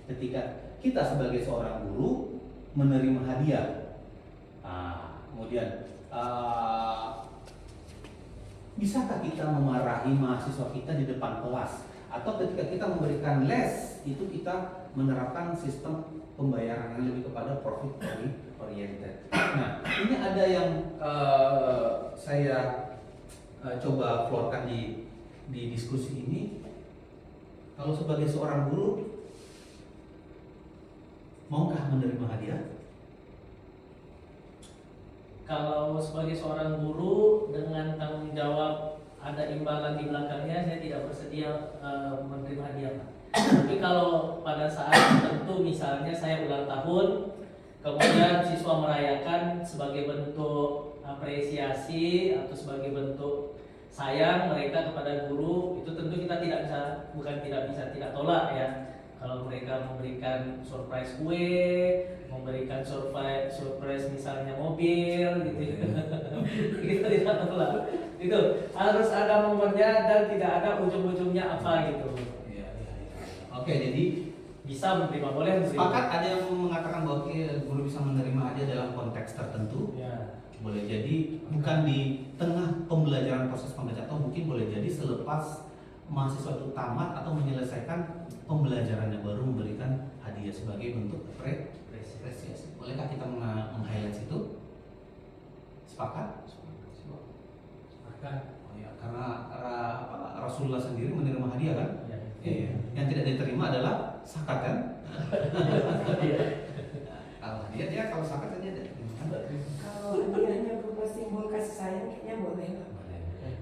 Ketika kita sebagai seorang guru menerima hadiah. Kemudian bisakah kita memarahi mahasiswa kita di depan kelas, atau ketika kita memberikan les itu kita menerapkan sistem pembayaran yang lebih kepada profit oriented. Nah, ini ada yang saya coba keluarkan di diskusi ini. Kalau sebagai seorang guru, maukah menerima hadiah? Kalau sebagai seorang guru dengan tanggung jawab ada imbalan di belakangnya, saya tidak bersedia menerima hadiah, Pak. Tapi kalau pada saat tertentu, misalnya saya ulang tahun, kemudian siswa merayakan sebagai bentuk apresiasi atau sebagai bentuk sayang mereka kepada guru, itu tentu kita tidak tolak ya. Kalau mereka memberikan surprise kue, memberikan surprise misalnya mobil gitu, kita tidak tolak. Itu harus ada momennya dan tidak ada ujung-ujungnya apa gitu. Oke, jadi Bisa menerima, boleh menerima. sepakat ada yang mengatakan bahwa guru bisa menerima hadiah dalam konteks tertentu. Ya. Boleh jadi bukan di tengah pembelajaran, proses pembelajaran, atau mungkin boleh jadi selepas mahasiswa itu tamat atau menyelesaikan pembelajarannya baru memberikan hadiah sebagai bentuk apresiasi. Bolehkah kita meng-highlight itu? Sepakat? Sepakat. Oh ya, karena Rasulullah sendiri menerima hadiah kan? Ya. Iya. Yang tidak diterima adalah zakat kan? Kalau hadiah dia, kalau zakat dia ada. Kalau hadiahnya berupa simbol kasih sayang kayaknya boleh lah.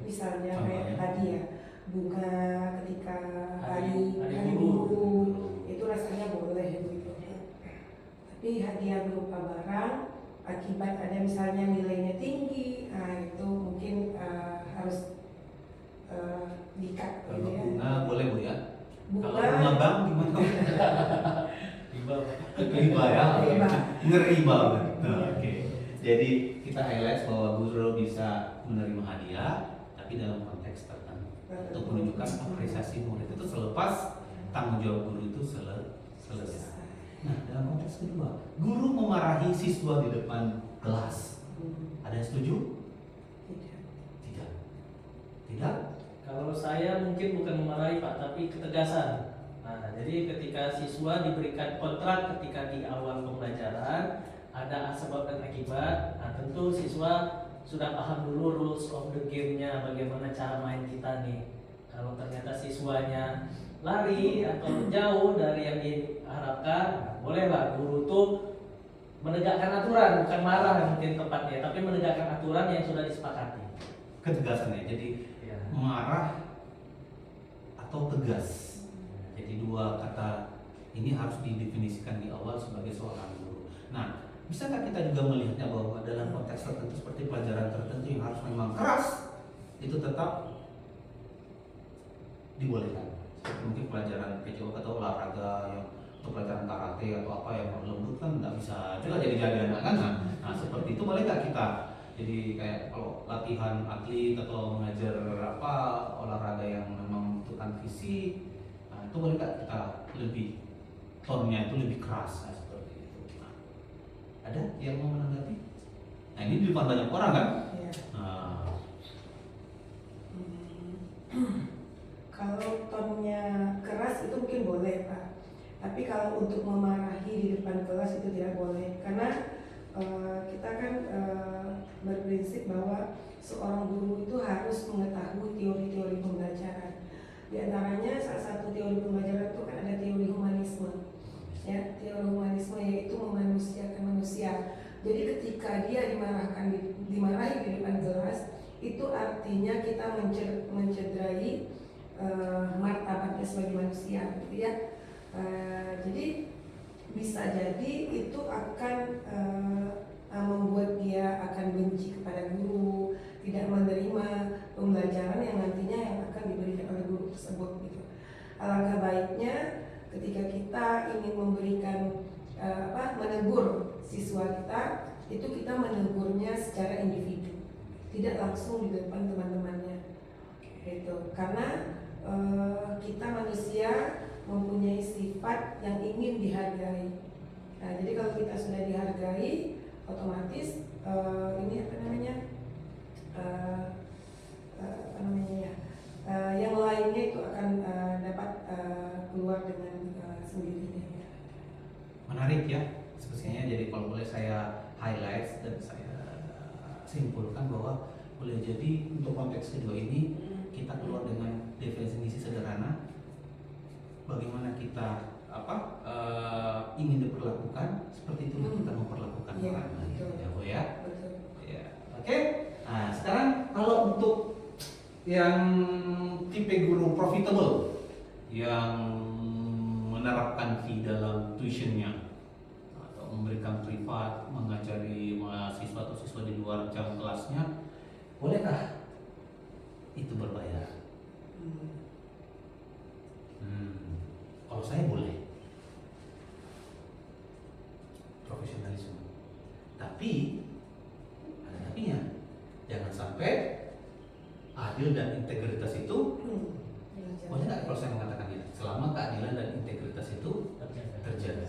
Misalnya kayak tadi ya, bunga ketika hari guru itu rasanya boleh gitu. Tapi hadiah berupa barang akibat ada misalnya nilainya tinggi, itu mungkin harus di-cut Kalau gitu ya. bunga boleh Bu ya? Bunga, Kalau bunga bank gimana? Riba ya? Riba. Ngeri banget. Iya. Oke. Jadi kita highlight bahwa guru bisa menerima hadiah, tapi dalam konteks tertentu untuk menunjukkan apresiasi murid itu selepas tanggung jawab guru itu selesai. Nah, dalam konteks kedua, guru memarahi siswa di depan kelas. Ada yang setuju? Tidak. Tidak? Kalau saya mungkin bukan memarahi Pak, tapi ketegasan. Nah, jadi ketika siswa diberikan kontrak ketika di awal pembelajaran, ada sebab dan akibat. Nah, tentu siswa sudah paham dulu rules of the game-nya, bagaimana cara main kita nih. Kalau ternyata siswanya lari atau jauh dari yang diharapkan, nah, bolehlah guru tuh menegakkan aturan, bukan marah mungkin tepatnya, tapi menegakkan aturan yang sudah disepakati. Ketegasannya. Jadi Ya. marah atau tegas. Jadi dua kata ini harus didefinisikan di awal sebagai seorang guru. Nah, bisakah kita juga melihatnya bahwa dalam konteks tertentu seperti pelajaran tertentu yang harus memang keras itu tetap dibolehkan. Seperti mungkin pelajaran PJO atau olahraga yang untuk pelajaran karate atau apa yang lembut kan nggak bisa juga jadi anak kan. Nah, seperti itu boleh nggak kita? Jadi kayak kalau latihan atlet atau mengajar apa olahraga yang memang membutuhkan fisik, nah itu boleh nggak kita lebih tone-nya itu lebih keras, nah, seperti itu. Nah, ada yang mau menanggapi? Nah ini di depan banyak orang kan? Ya. Nah, Kalau tonnya keras itu mungkin boleh Pak, tapi kalau untuk memarahi di depan kelas itu tidak boleh, karena kita kan berprinsip bahwa seorang guru itu harus mengetahui teori-teori pembelajaran. Di antaranya salah satu teori pembelajaran itu kan ada teori humanisme, ya, teori humanisme yaitu memanusiakan manusia. Jadi ketika dia dimarahi di depan kelas, itu artinya kita mencederai martabatnya sebagai manusia, gitu ya. Jadi bisa jadi itu akan membuat dia akan benci kepada guru, tidak menerima pembelajaran yang nantinya yang akan diberikan oleh guru tersebut, gitu. Alangkah baiknya ketika kita ingin memberikan menegur siswa kita, itu kita menegurnya secara individu, tidak langsung di depan teman-temannya, gitu. Karena kita manusia mempunyai sifat yang ingin dihargai. Nah, jadi kalau kita sudah dihargai mencederai, otomatis ini apa namanya yang lainnya itu akan dapat keluar dengan sendirinya. Menarik ya, sepertinya. Jadi kalau boleh saya highlight dan saya simpulkan bahwa boleh jadi untuk konteks kedua ini kita keluar dengan definisi sederhana bagaimana kita ingin diperlakukan, seperti itulah kita memperlakukan Iya, orang lain. betul. Ya, Bu ya. Betul. Ya, oke. Nah, sekarang kalau untuk yang tipe guru profitable yang menerapkan fee dalam tuitionnya atau memberikan privat, mengajari mahasiswa atau siswa di luar jam kelasnya, bolehkah itu berbayar? Kalau saya boleh. Profesionalisme. Tapi ada tapinya. Jangan sampai adil dan integritas itu boleh nggak kalau saya mengatakan ini? Selama keadilan dan integritas itu terjaga.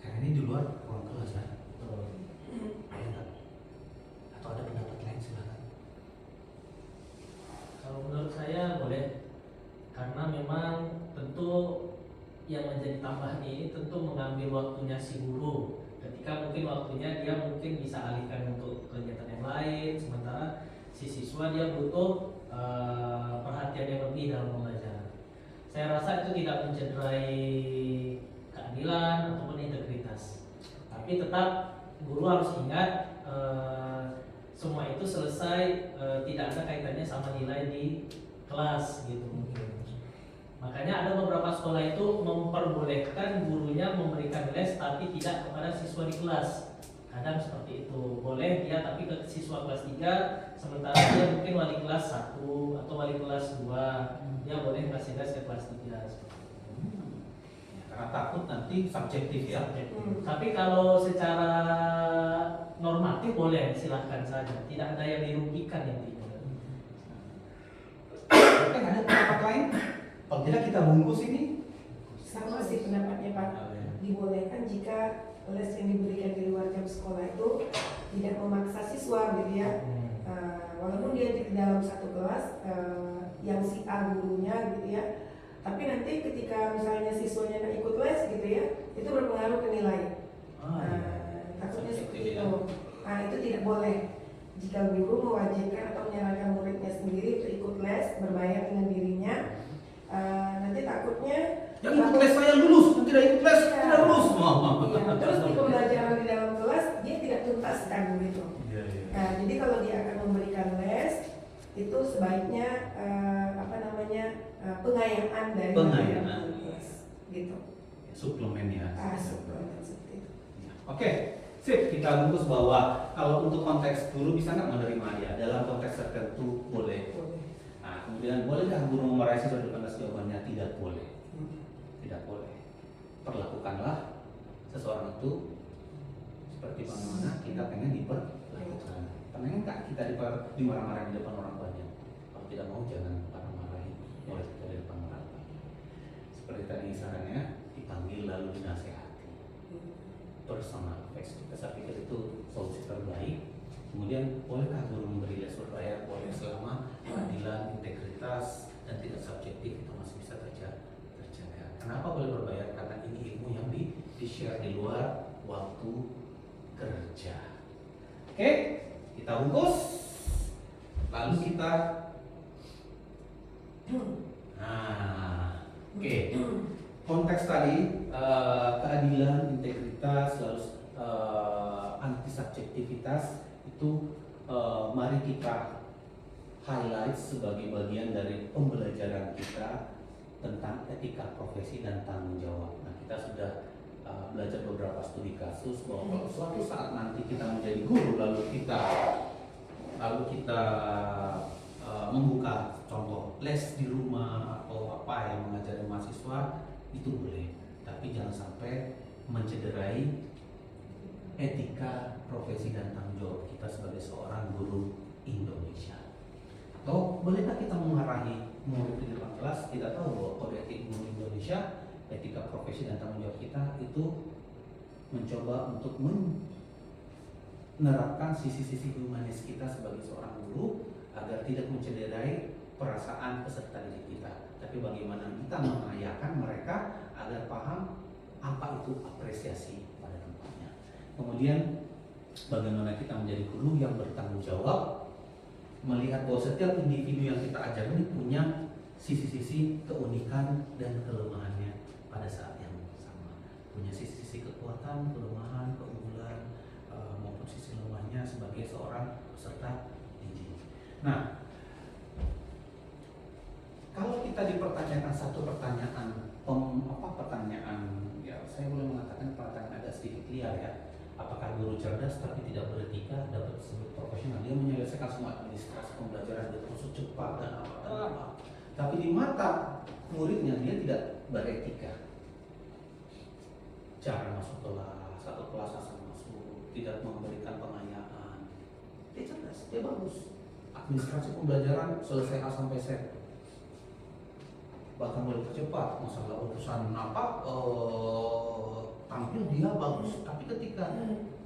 Karena ini di luar ruang kelas ya. Boleh nggak? Atau ada pendapat lain silakan. Kalau menurut saya boleh, karena memang tentu yang menjadi tambahan ini tentu mengambil waktunya si guru. Ketika mungkin waktunya dia mungkin bisa alihkan untuk kegiatan yang lain, sementara si siswa dia butuh perhatian yang lebih dalam pembelajaran. Saya rasa itu tidak mencederai keadilan ataupun integritas. Tapi tetap guru harus ingat semua itu selesai tidak ada kaitannya sama nilai di kelas gitu mungkin. Makanya ada beberapa sekolah itu memperbolehkan gurunya memberikan les tapi tidak kepada siswa di kelas. Kadang seperti itu. Boleh dia tapi ke siswa kelas 3, sementara dia mungkin wali kelas 1 atau wali kelas 2. Dia boleh kasih les ke kelas 3. Karena takut nanti subjektif ya. Tapi kalau secara normatif boleh, silahkan saja. Tidak ada yang dirugikan intinya. Oke, ada pendapat lain? Kalau tidak kita bungkus ini. Sama sih pendapatnya Pak. Dibolehkan jika les yang diberikan di luar jam sekolah itu tidak memaksa siswa gitu ya. Walaupun dia di dalam satu kelas yang si A gurunya gitu ya, tapi nanti ketika misalnya siswanya nggak ikut les gitu ya, itu berpengaruh ke nilai. Takutnya seperti itu. Nah, itu tidak boleh. Jika guru mewajibkan atau menyarankan muridnya sendiri untuk ikut les berbayar dengan dirinya, nanti takutnya Yang ikut les saya lulus, yang tidak ikut les tidak lulus. ya, terus di pembelajaran di dalam kelas dia tidak tuntaskan gitu. Nah, jadi kalau dia akan memberikan les itu sebaiknya pengayaan dari les gitu. Suplemen ya. Suplemen seperti itu. Oke, sip. Kita bungkus bahwa kalau untuk konteks guru bisa nggak menerima dia dalam konteks tertentu boleh. Nah, kemudian bolehkah guru memarahi siswa di depan kelas? Jawabannya tidak boleh. Tidak boleh. Perlakukanlah seseorang itu seperti bagaimana kita pengen diperlakukan. Pengen nggak kita dimarah-marahin di depan orang banyak? Kalau tidak mau jangan marah-marahin. Boleh kita di depan orang banyak. Seperti tadi sarannya dipanggil lalu dinasehati. Personal face to face, saya pikir itu solusi terbaik. Kemudian bolehkah guru memberi les berbayar? Boleh, selama keadilan, integritas dan tidak subjektif itu masih bisa terjaga. Kenapa boleh berbayar? Karena ini ilmu yang di-share di luar waktu kerja. Oke, kita bungkus. Lalu kita oke. Konteks tadi keadilan, integritas, lalu anti subjektivitas itu mari kita highlight sebagai bagian dari pembelajaran kita tentang etika profesi dan tanggung jawab. Nah, kita sudah belajar beberapa studi kasus bahwa kalau suatu saat nanti kita menjadi guru lalu kita membuka contoh les di rumah atau apa yang mengajari mahasiswa itu boleh, tapi jangan sampai mencederai etika profesi dan tanggung jawab kita sebagai seorang guru Indonesia. Atau bolehkah kita mengarahi murid di depan kelas tidak tahu bahwa kode etik guru Indonesia, etika profesi dan tanggung jawab kita itu mencoba untuk menerapkan sisi-sisi humanis kita sebagai seorang guru agar tidak mencederai perasaan peserta didik kita, tapi bagaimana kita mengayakan mereka agar paham apa itu apresiasi pada tempatnya. Kemudian bagaimana kita menjadi guru yang bertanggung jawab, melihat bahwa setiap individu yang kita ajar ini punya sisi-sisi keunikan dan kelemahannya pada saat yang sama, punya sisi-sisi kekuatan, kelemahan, keunggulan maupun sisi lemahnya sebagai seorang peserta didik. Nah, kalau kita dipertanyakan satu pertanyaan, pertanyaan ya saya boleh mengatakan pertanyaan agak sedikit liar ya. Apakah guru cerdas tapi tidak beretika dapat disebut profesional? Dia menyelesaikan semua administrasi pembelajaran dengan cepat dan apa. Tapi di mata muridnya dia tidak beretika. Cara masuk kelas, satu kelas asal masuk, tidak memberikan pengayaan. Dia cerdas, dia bagus. Administrasi pembelajaran selesai A sampai Z. Bahkan boleh percepat, masalah urusan tampil dia bagus, tapi ketika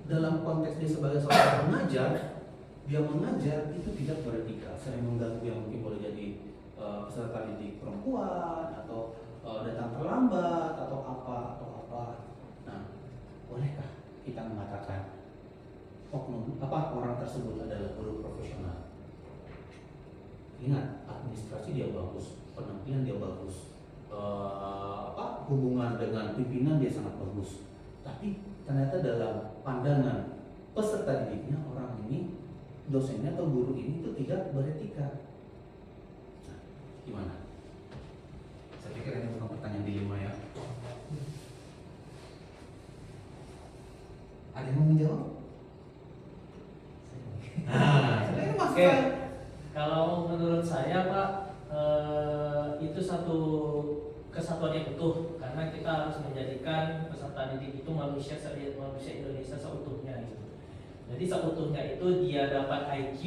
dalam konteks dia sebagai seorang pengajar, dia mengajar itu tidak beretika, sering mengganggu yang mungkin boleh jadi peserta didik perempuan atau datang terlambat atau apa. Nah, bolehkah kita mengatakan orang tersebut adalah guru profesional? Ingat, administrasi dia bagus, penampilan dia bagus, hubungan dengan pimpinan dia sangat bagus, tapi ternyata dalam pandangan peserta didiknya orang ini, dosennya atau guru ini itu tidak beretika. Nah, gimana? Saya pikir ini bukan pertanyaan dilema ya. Ada yang mau menjawab? Nah, sebenarnya Oke. Kalau menurut saya Pak, itu satu kesatuan yang utuh, karena kita harus menjadikan peserta didik itu manusia Indonesia seutuhnya gitu. Jadi seutuhnya itu dia dapat IQ,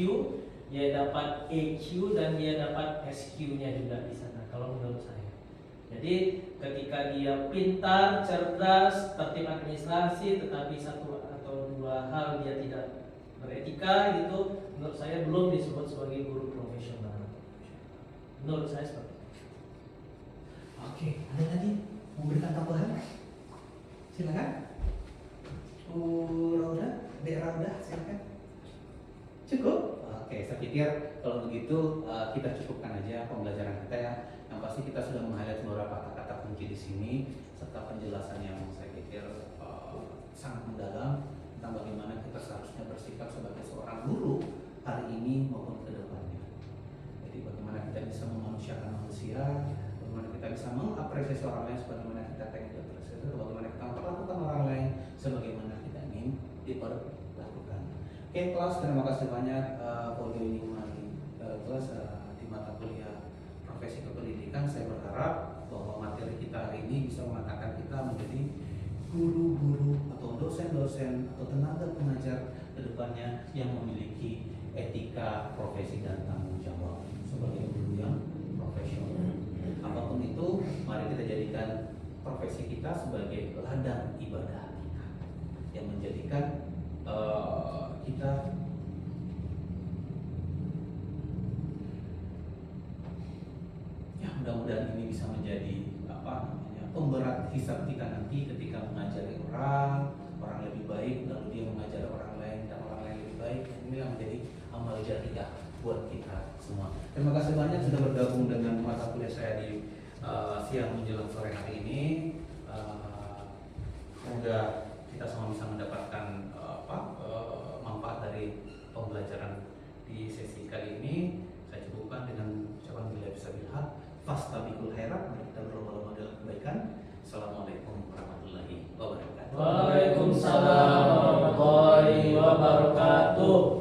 dia dapat EQ, dan dia dapat SQ-nya juga di sana. Kalau menurut saya. Jadi ketika dia pintar, cerdas, tertib administrasi, tetapi satu atau dua hal dia tidak beretika gitu, menurut saya belum disebut sebagai guru profesional. Menurut saya seperti itu. Oke, ada lagi memberikan tambahan? Silakan. Rauda, Dek Rauda, silakan. Cukup? Oke, saya pikir kalau begitu kita cukupkan aja pembelajaran kita ya. Yang pasti kita sudah meng-highlight beberapa kata-kata kunci di sini serta penjelasan yang saya pikir sangat mendalam tentang bagaimana kita seharusnya bersikap sebagai seorang guru hari ini maupun ke depannya. Jadi bagaimana kita bisa memanusiakan manusia, bagaimana kita bisa mengapresiasi orang lain sebagaimana kita pengen diapresiasi, bagaimana kita memperlakukan orang lain sebagaimana kita ingin diperlakukan. Oke kelas, terima kasih banyak for joining my kelas di mata kuliah profesi kependidikan. Saya berharap bahwa materi kita hari ini bisa mengatakan kita menjadi guru-guru atau dosen-dosen atau tenaga pengajar ke depannya yang memiliki etika, profesi dan tanggung jawab sebagai guru yang profesional. Apapun itu, mari kita jadikan profesi kita sebagai ladang ibadah kita yang menjadikan kita ya mudah-mudahan ini bisa menjadi pemberat hisab kita nanti ketika mengajari orang lebih baik, lalu dia mengajar orang lain dan orang lain lebih baik. Dan inilah menjadi amal jariah buat kita semua. Terima kasih banyak sudah bergabung dengan mata kuliah saya di siang menjelang sore hari ini. Semoga kita semua bisa mendapatkan manfaat dari pembelajaran di sesi kali ini. Saya cukupkan dengan ucapan bila bisa bilhaq, fastabiqul khairat, mari kita berlomba-lomba dalam kebaikan. Assalamualaikum warahmatullahi wabarakatuh. Waalaikumsalam warahmatullahi wabarakatuh.